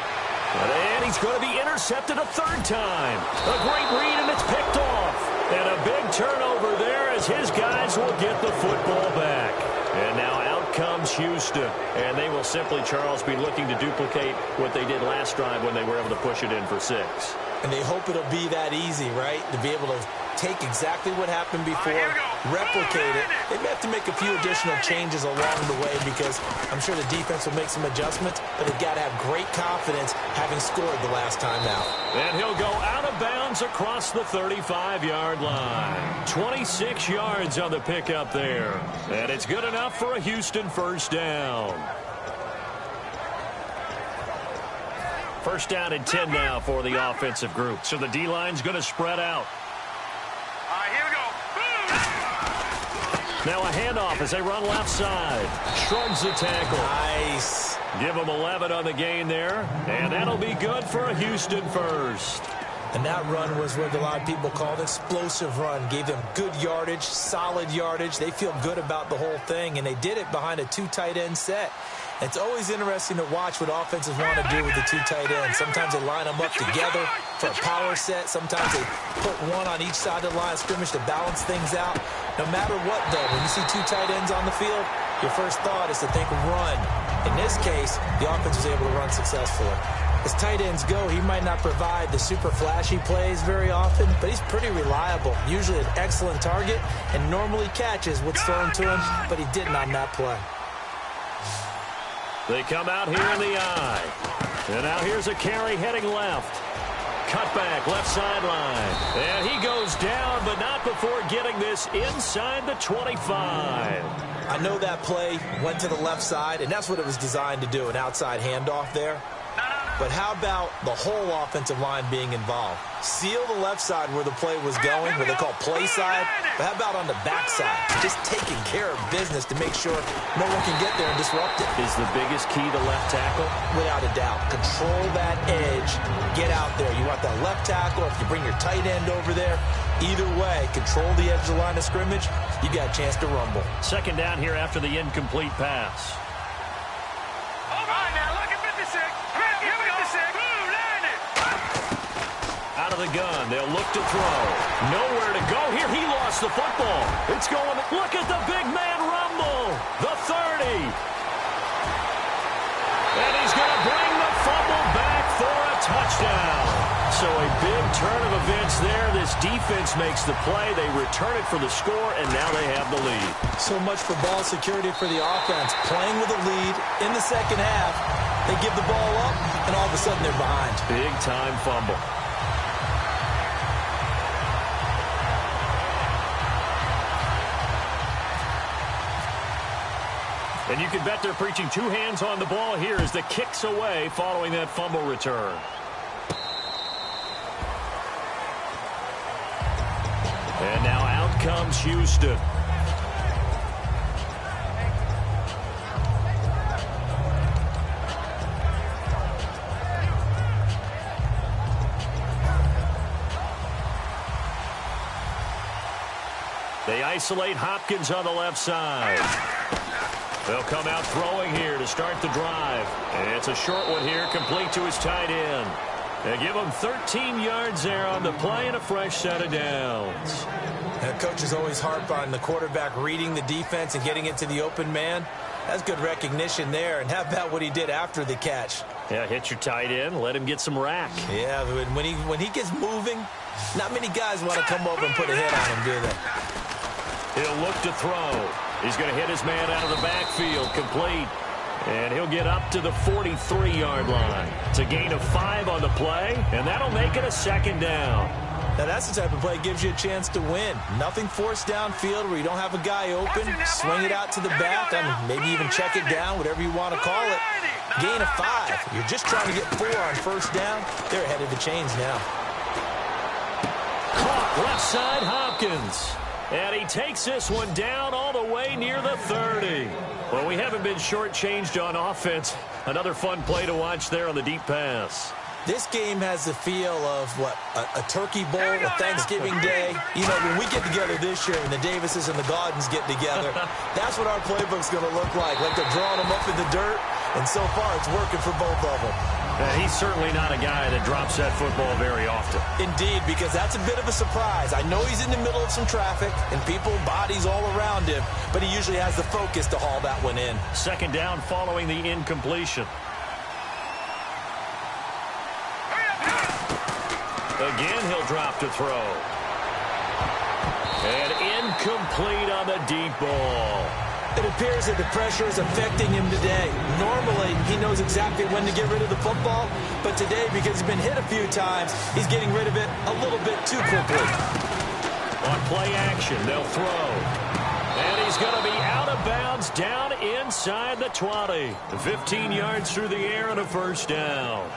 B: And he's going to be intercepted a 3rd time. A great read, and it's picked off. And a big turnover there as his guys Texans will get the football back. And now out comes Houston. And they will simply, Charles, be looking to duplicate what they did last drive when they were able to push it in for 6.
C: And they hope it'll be that easy, right? To be able to take exactly what happened before, replicate it. They may have to make a few additional changes along the way because I'm sure the defense will make some adjustments, but they've got to have great confidence having scored the last time out.
B: And he'll go out of bounds across the 35-yard line. 26 yards on the pickup there. And it's good enough for a Houston first down. First down and 10 now for the offensive group. So the D-line's going to spread out.
D: Here we go.
B: Now a handoff as they run left side. Shrugs the tackle.
C: Nice.
B: Give them 11 on the gain there. And that'll be good for a Houston first.
C: And that run was what a lot of people called explosive run. Gave them good yardage, solid yardage. They feel good about the whole thing, and they did it behind a 2 tight end set. It's always interesting to watch what offenses want to do with the 2 tight ends. Sometimes they line them up together for a power set. Sometimes they put one on each side of the line of scrimmage to balance things out. No matter what, though, when you see 2 tight ends on the field, your first thought is to think run. In this case, the offense was able to run successfully. As tight ends go, he might not provide the super flashy plays very often, but he's pretty reliable. Usually an excellent target and normally catches what's thrown to him, but he didn't on that play.
B: They come out here in the eye. And now here's a carry heading left. Cutback, left sideline. And he goes down, but not before getting this inside the 25.
C: I know that play went to the left side, and that's what it was designed to do, an outside handoff there. But how about the whole offensive line being involved? Seal the left side where the play was going, what they call play side. But how about on the back side? Just taking care of business to make sure no one can get there and disrupt it.
B: Is the biggest key to left tackle?
C: Without a doubt. Control that edge. Get out there. You want that left tackle. If you bring your tight end over there, either way, control the edge of the line of scrimmage, you got a chance to rumble.
B: Second down here after the incomplete pass. Out of the gun, they'll look to throw. Nowhere to go here. He lost the football. It's going. Look at the big man rumble. The 30. And he's going to bring the fumble back for a touchdown. So a big turn of events there. This defense makes the play. They return it for the score, and now they have the lead.
C: So much for ball security for the offense. Playing with a lead in the second half. They give the ball up, and all of a sudden they're behind.
B: Big time fumble. And you can bet they're preaching 2 hands on the ball here as the kick's away following that fumble return. And now out comes Houston. They isolate Hopkins on the left side. They'll come out throwing here to start the drive. And it's a short one here, complete to his tight end. They give him 13 yards there on the play and a fresh set of downs.
C: And coaches always harp on the quarterback reading the defense and getting it to the open man. That's good recognition there. And how about what he did after the catch?
B: Yeah, hit your tight end, let him get some rack.
C: Yeah, when he gets moving, not many guys want to come over and put a hit on him, do they?
B: He'll look to throw. He's going to hit his man out of the backfield, complete. And he'll get up to the 43-yard line. It's a gain of 5 on the play, and that'll make it a second down.
C: Now, that's the type of play that gives you a chance to win. Nothing forced downfield where you don't have a guy open. Swing it out to the back, and maybe even check it down, whatever you want to call it. Gain of 5. You're just trying to get 4 on first down. They're ahead of the chains now.
B: Caught left side, Hopkins. And he takes this one down all the way near the 30. Well, we haven't been shortchanged on offense. Another fun play to watch there on the deep pass.
C: This game has the feel of, what, a turkey bowl, a Thanksgiving Day. You know, when we get together this year and the Davises and the Gaudens get together, that's what our playbook's going to look like they're drawing them up in the dirt. And so far, it's working for both of them.
B: And he's certainly not a guy that drops that football very often.
C: Indeed, because that's a bit of a surprise. I know he's in the middle of some traffic and people, bodies all around him, but he usually has the focus to haul that one in.
B: Second down following the incompletion. Again, he'll drop to throw. And incomplete on the deep ball.
C: It appears that the pressure is affecting him today. Normally, he knows exactly when to get rid of the football, but today, because he's been hit a few times, he's getting rid of it a little bit too quickly.
B: On play action, they'll throw. And he's going to be out of bounds down inside the 20. 15 yards through the air and a first down.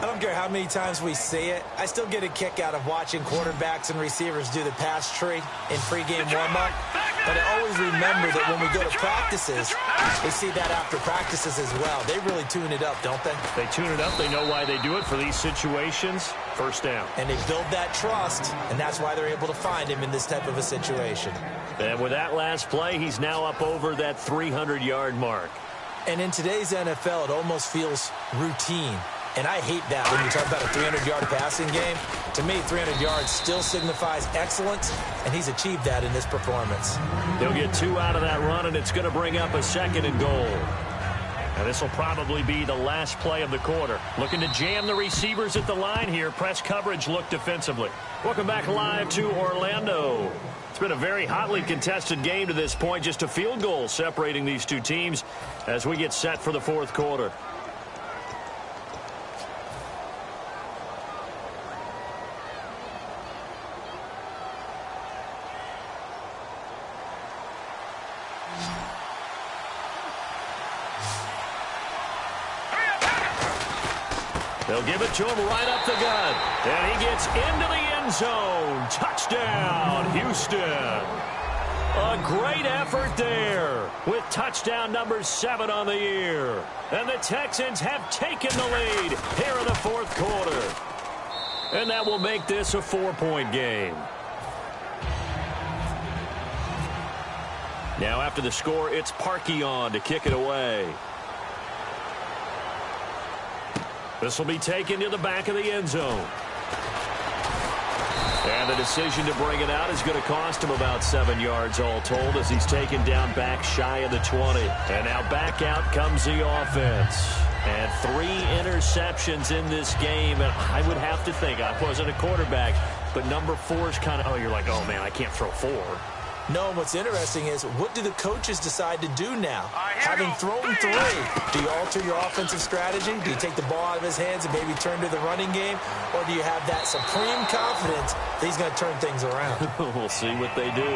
C: I don't care how many times we see it. I still get a kick out of watching quarterbacks and receivers do the pass tree in pregame warm-up. But I always remember that when we go to practices, we see that after practices as well. They really tune it up, don't they?
B: They tune it up. They know why they do it for these situations. First down.
C: And they build that trust, and that's why they're able to find him in this type of a situation.
B: And with that last play, he's now up over that 300-yard mark.
C: And in today's NFL, it almost feels routine. And I hate that when you talk about a 300-yard passing game. To me, 300 yards still signifies excellence, and he's achieved that in this performance.
B: They'll get 2 out of that run, and it's going to bring up a second and goal. And this will probably be the last play of the quarter. Looking to jam the receivers at the line here. Press coverage look defensively. Welcome back live to Orlando. It's been a very hotly contested game to this point. Just a field goal separating these two teams as we get set for the fourth quarter. They'll give it to him right up the gut. And he gets into the end zone. Touchdown, Houston. A great effort there with touchdown number 7 on the year. And the Texans have taken the lead here in the fourth quarter. And that will make this a 4-point game. Now after the score, it's Parkey on to kick it away. This will be taken to the back of the end zone. And the decision to bring it out is going to cost him about 7 yards all told as he's taken down back shy of the 20. And now back out comes the offense. And 3 interceptions in this game. And I would have to think, I wasn't a quarterback, but number 4 is kind of, oh, you're like, oh, man, I can't throw 4.
C: No, and what's interesting is, what do the coaches decide to do now? Having thrown 3, do you alter your offensive strategy? Do you take the ball out of his hands and maybe turn to the running game? Or do you have that supreme confidence that he's going to turn things around?
B: We'll see what they do.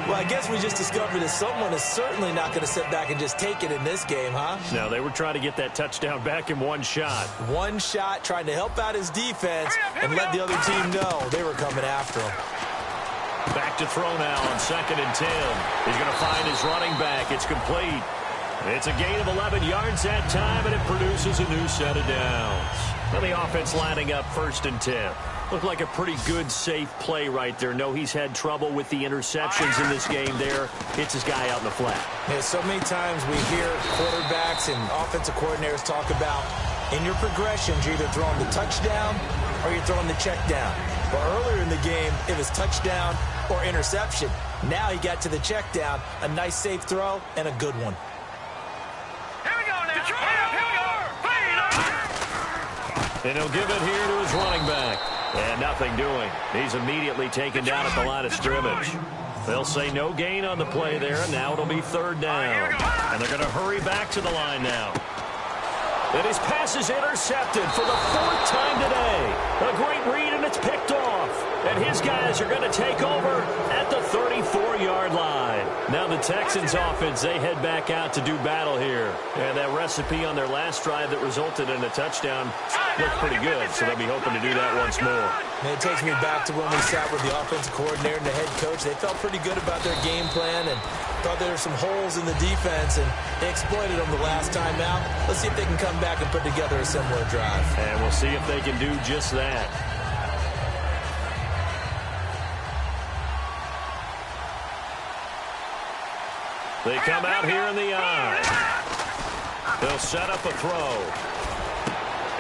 C: Well, I guess we just discovered that someone is certainly not going to sit back and just take it in this game, huh?
B: No, they were trying to get that touchdown back in one shot.
C: One shot, trying to help out his defense and let the other team know they were coming after him.
B: Back to throw now on 2nd and 10. He's going to find his running back. It's complete. It's a gain of 11 yards that time, and it produces a new set of downs. And the offense lining up 1st and 10. Looked like a pretty good, safe play right there. No, he's had trouble with the interceptions in this game there. Hits his guy out in the flat.
C: Yeah, so many times we hear quarterbacks and offensive coordinators talk about, in your progressions, you're either throwing the touchdown or you're throwing the check down. But earlier in the game, it was touchdown or interception. Now he got to the check down, a nice safe throw, and a good one.
D: Here we go now. Here we go.
B: And he'll give it here to his running back. And nothing doing. He's immediately taken down at the line of scrimmage. They'll say no gain on the play there, and now it'll be 3rd down. And they're going to hurry back to the line now. And his pass is intercepted for the 4th time today. A great read, and it's picked off. And his guys are going to take over at the 34-yard line. Now the Texans offense, they head back out to do battle here. And that recipe on their last drive that resulted in a touchdown looked pretty good, so they'll be hoping to do that once more.
C: And it takes me back to when we sat with the offensive coordinator and the head coach. They felt pretty good about their game plan and thought there were some holes in the defense, and they exploited them the last time out. Let's see if they can come back and put together a similar drive.
B: And we'll see if they can do just that. They come out here in the eye. They'll set up a throw.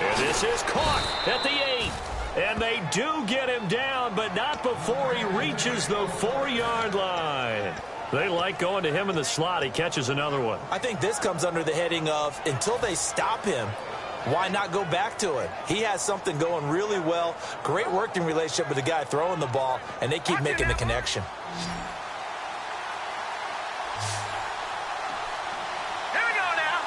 B: And this is caught at the 8. And they do get him down, but not before he reaches the 4-yard line. They like going to him in the slot. He catches another one.
C: I think this comes under the heading of until they stop him, why not go back to it? He has something going really well. Great working relationship with the guy throwing the ball, and they keep making the connection.
D: Here we go now.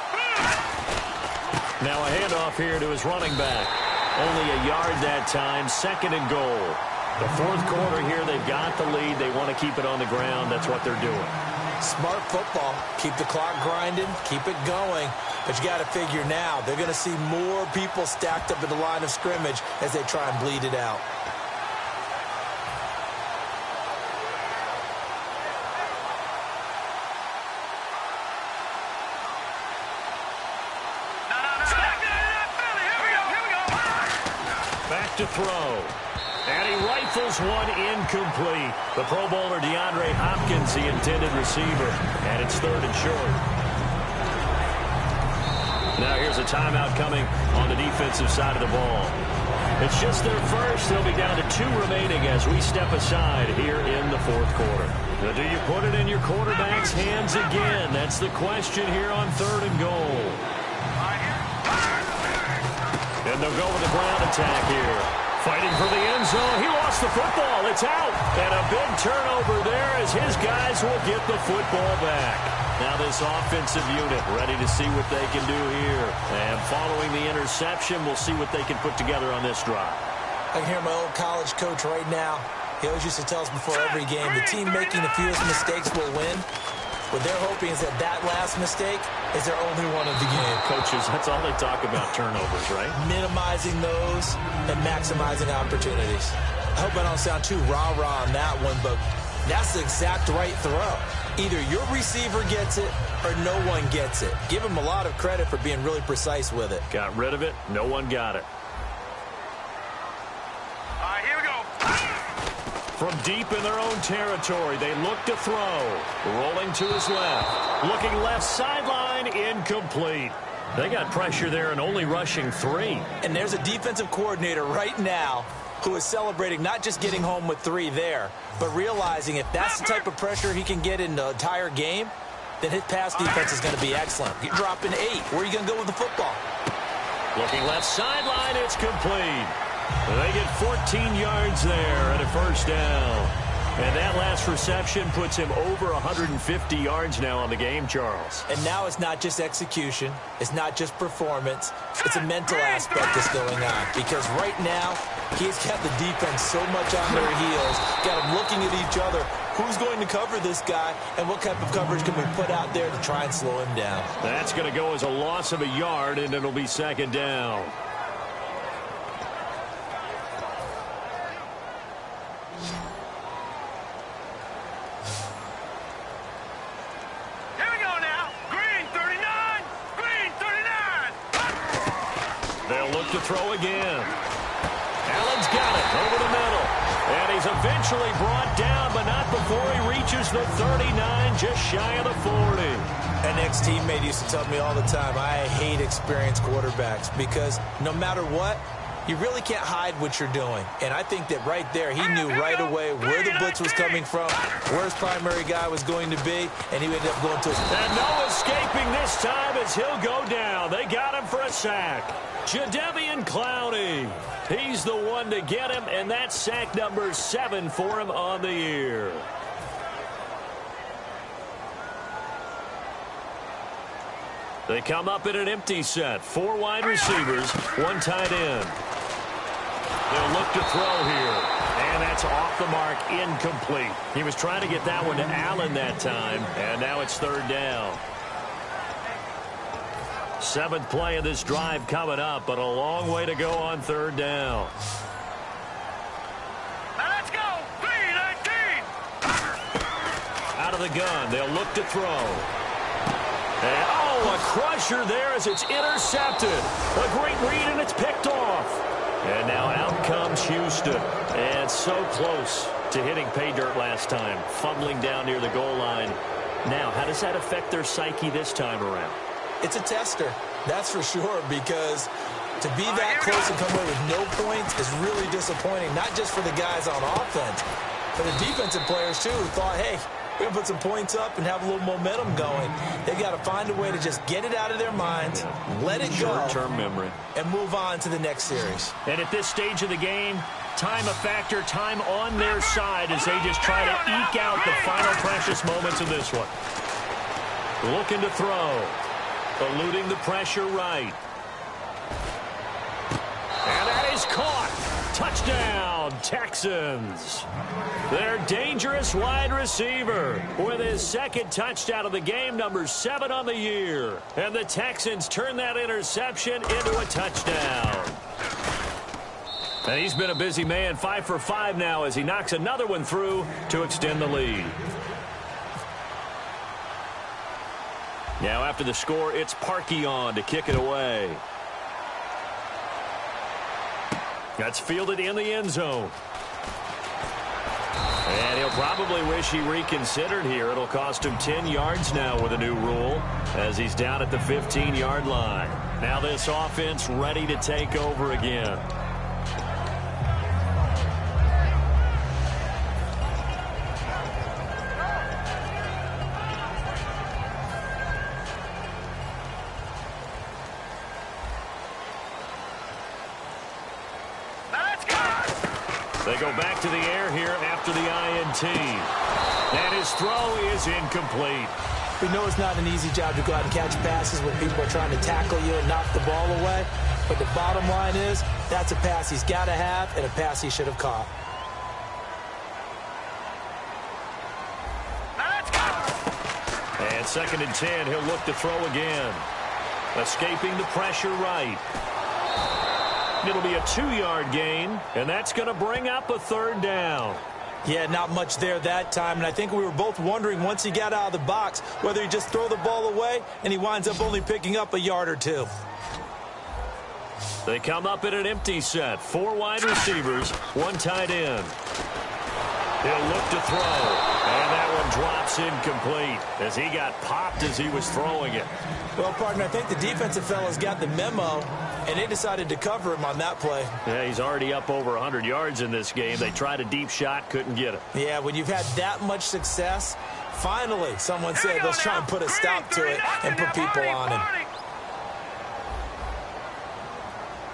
B: Now a handoff here to his running back. Only a yard that time, 2nd and goal. The 4th quarter here, they've got the lead. They want to keep it on the ground. That's what they're doing.
C: Smart football. Keep the clock grinding. Keep it going. But you got to figure now, they're going to see more people stacked up at the line of scrimmage as they try and bleed it out.
B: Back to throw. And he rifles one incomplete. The Pro Bowler DeAndre Hopkins, the intended receiver. And it's 3rd and short. Now here's a timeout coming on the defensive side of the ball. It's just their first. They'll be down to 2 remaining as we step aside here in the 4th quarter. Now, do you put it in your quarterback's hands again? That's the question here on 3rd and goal. And they'll go with the ground attack here. Fighting for the end zone. He lost the football. It's out. And a big turnover there as his guys will get the football back. Now this offensive unit ready to see what they can do here. And following the interception, we'll see what they can put together on this drive.
C: I can hear my old college coach right now. He always used to tell us before every game, the team making the fewest mistakes will win. What they're hoping is that that last mistake is their only one of the game.
B: Coaches, that's all they talk about, turnovers, right?
C: Minimizing those and maximizing opportunities. I hope I don't sound too rah-rah on that one, but that's the exact right throw. Either your receiver gets it or no one gets it. Give him a lot of credit for being really precise with it.
B: Got rid of it. No one got it.
D: All right, here we go.
B: From deep in their own territory, they look to throw. Rolling to his left. Looking left sideline, incomplete. They got pressure there and only rushing 3.
C: And there's a defensive coordinator right now who is celebrating not just getting home with 3 there, but realizing if that's the type of pressure he can get in the entire game, then his pass defense is going to be excellent. You're dropping 8. Where are you going to go with the football?
B: Looking left sideline, it's complete. They get 14 yards there and a 1st down. And that last reception puts him over 150 yards now on the game, Charles.
C: And now it's not just execution. It's not just performance. It's a mental aspect that's going on. Because right now, he's got the defense so much on their heels, got them looking at each other. Who's going to cover this guy, and what type of coverage can we put out there to try and slow him down?
B: That's going to go as a loss of a yard, and it'll be 2nd down. To throw again. Allen's got it over the middle. And he's eventually brought down, but not before he reaches the 39, just shy of the 40.
C: An ex-teammate used to tell me all the time, I hate experienced quarterbacks because no matter what, you really can't hide what you're doing. And I think that right there, he knew right away where the blitz was coming from, where his primary guy was going to be, and he ended up going to his...
B: And no escaping this time as he'll go down. They got him for a sack. Jadeveon Clowney. He's the one to get him, and that's sack number 7 for him on the year. They come up in an empty set. 4 wide receivers, 1 tight end. They'll look to throw here. And that's off the mark, incomplete. He was trying to get that one to Allen that time, and now it's 3rd down. 7th play of this drive coming up, but a long way to go on 3rd down.
D: Now let's go. 3-19.
B: Out of the gun, they'll look to throw. And, oh, a crusher there as it's intercepted. A great read, and it's picked off. And now out comes Houston. And so close to hitting pay dirt last time, fumbling down near the goal line. Now, how does that affect their psyche this time around?
C: It's a tester, that's for sure, because To be that close and come away with no points is really disappointing, not just for the guys on offense, but the defensive players, too, who thought, hey, we're going to put some points up and have a little momentum going. They've got to find a way to just get it out of their minds, let it go,
B: short-term memory,
C: and move on to the next series.
B: And at this stage of the game, time a factor, time on their side as they just try to eke out the final precious moments of this one. Looking to throw, eluding the pressure right. And that is caught. Touchdown, Texans. Their dangerous wide receiver with his second touchdown of the game, number 7 on the year. And the Texans turn that interception into a touchdown. And he's been a busy man, 5 for 5 now as he knocks another one through to extend the lead. Now after the score, it's Parkey on to kick it away. That's fielded in the end zone. And he'll probably wish he reconsidered here. It'll cost him 10 yards now with a new rule as he's down at the 15-yard line. Now this offense ready to take over again. They go back to the air here after the INT. And his throw is incomplete.
C: We know it's not an easy job to go out and catch passes when people are trying to tackle you and knock the ball away. But the bottom line is, that's a pass he's got to have and a pass he should have caught.
B: And 2nd and 10, he'll look to throw again. Escaping the pressure right. It'll be a 2-yard gain, and that's going to bring up a 3rd down.
C: Yeah, not much there that time, and I think we were both wondering once he got out of the box whether he just throw the ball away and he winds up only picking up a yard or 2.
B: They come up in an empty set. 4 wide receivers, 1 tight end. He'll look to throw, and that one drops incomplete as he got popped as he was throwing it.
C: Well, partner, I think the defensive fellas got the memo, and they decided to cover him on that play.
B: Yeah, he's already up over 100 yards in this game. They tried a deep shot, couldn't get it.
C: Yeah, when you've had that much success, finally someone said, let's try and put a stop to it and put people on him.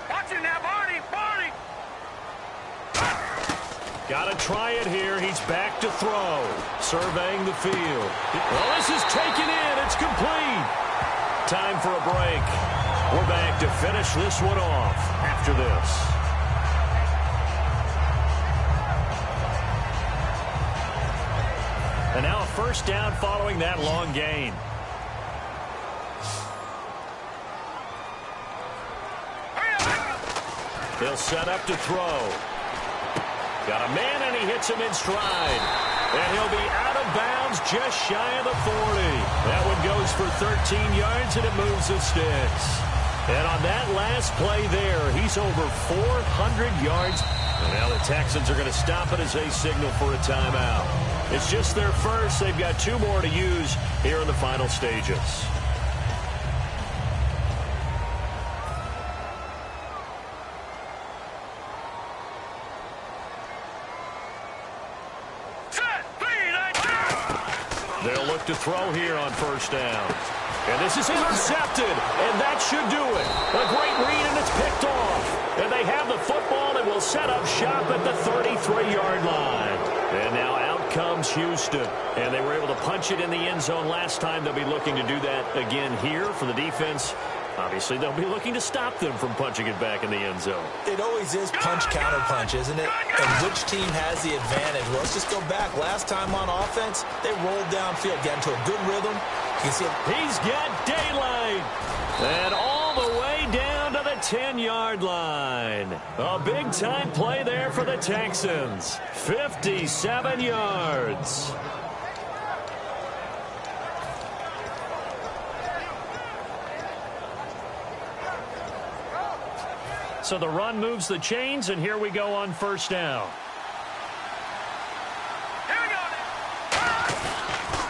D: Watch him now, Barney!
B: Got to try it here. He's back to throw. Surveying the field. Well, this is taken in. It's complete. Time for a break. We're back to finish this one off after this. And now a 1st down following that long gain. They'll set up to throw. Got a man, and he hits him in stride. And he'll be out of bounds just shy of the 40. That one goes for 13 yards, and it moves the sticks. And on that last play there, he's over 400 yards. And now the Texans are going to stop it as they signal for a timeout. It's just their first. They've got 2 more to use here in the final stages. They'll look to throw here on 1st down. And this is intercepted, and that should do it. A great read, and it's picked off. And they have the football and will set up shop at the 33-yard line. And now out comes Houston. And they were able to punch it in the end zone last time. They'll be looking to do that again here for the defense. Obviously, they'll be looking to stop them from punching it back in the end zone.
C: It always is punch-counter-punch, isn't it? And which team has the advantage? Well, let's just go back. Last time on offense, they rolled downfield, got into a good rhythm. You can see it.
B: He's got daylight. And all the way down to the 10-yard line. A big-time play there for the Texans. 57 yards. So the run moves the chains, and here we go on 1st down.
D: Here we go.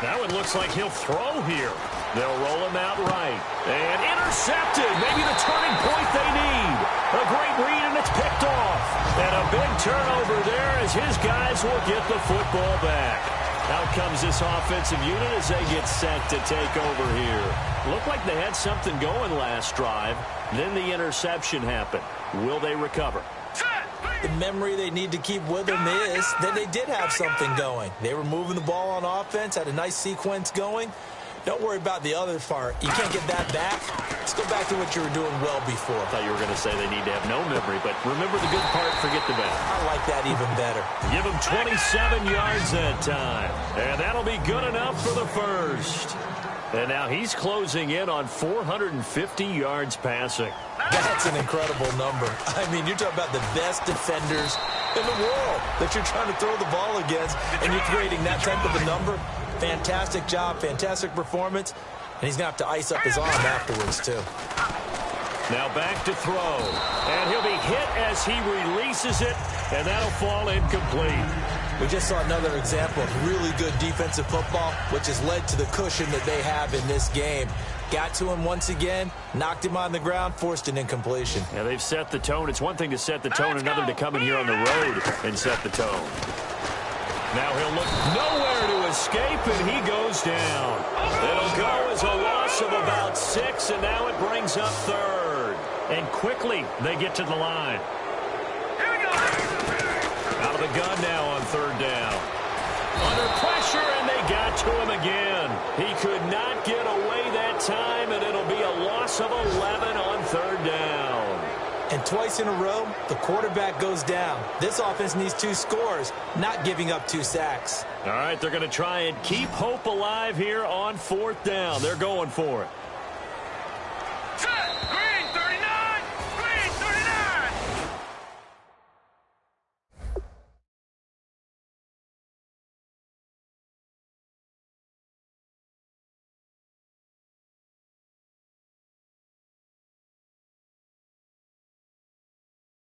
B: That one looks like he'll throw here. They'll roll him out right. And intercepted. Maybe the turning point they need. A great read, and it's picked off. And a big turnover there as his guys will get the football back. Out comes this offensive unit as they get set to take over here. Looked like they had something going last drive. Then the interception happened. Will they recover?
C: The memory they need to keep with them is that they did have something going. They were moving the ball on offense, had a nice sequence going. Don't worry about the other part. You can't get that back. Let's go back to what you were doing well before.
B: I thought you were going to say they need to have no memory, but remember the good part, forget the bad.
C: I like that even better.
B: Give him 27 yards that time. And that'll be good enough for the first. And now he's closing in on 450 yards passing.
C: That's an incredible number. I mean, you're talking about the best defenders in the world that you're trying to throw the ball against, and you're creating that type of a number. Fantastic job, fantastic performance, and he's going to have to ice up his arm afterwards, too.
B: Now back to throw, and he'll be hit as he releases it, and that'll fall incomplete.
C: We just saw another example of really good defensive football, which has led to the cushion that they have in this game. Got to him once again, knocked him on the ground, forced an incompletion.
B: Yeah, they've set the tone. It's one thing to set the tone, another to come in here on the road and set the tone. Now he'll look nowhere to escape, and he goes down. It'll go as a loss of about 6, and now it brings up third. And quickly, they get to the line.
D: Here we go.
B: Out of the gun now on third down. Under pressure, and they got to him again. He could not get away that time, and it'll be a loss of 11 on third down.
C: And twice in a row, the quarterback goes down. This offense needs 2 scores, not giving up 2 sacks.
B: All right, they're going to try and keep hope alive here on fourth down. They're going for it.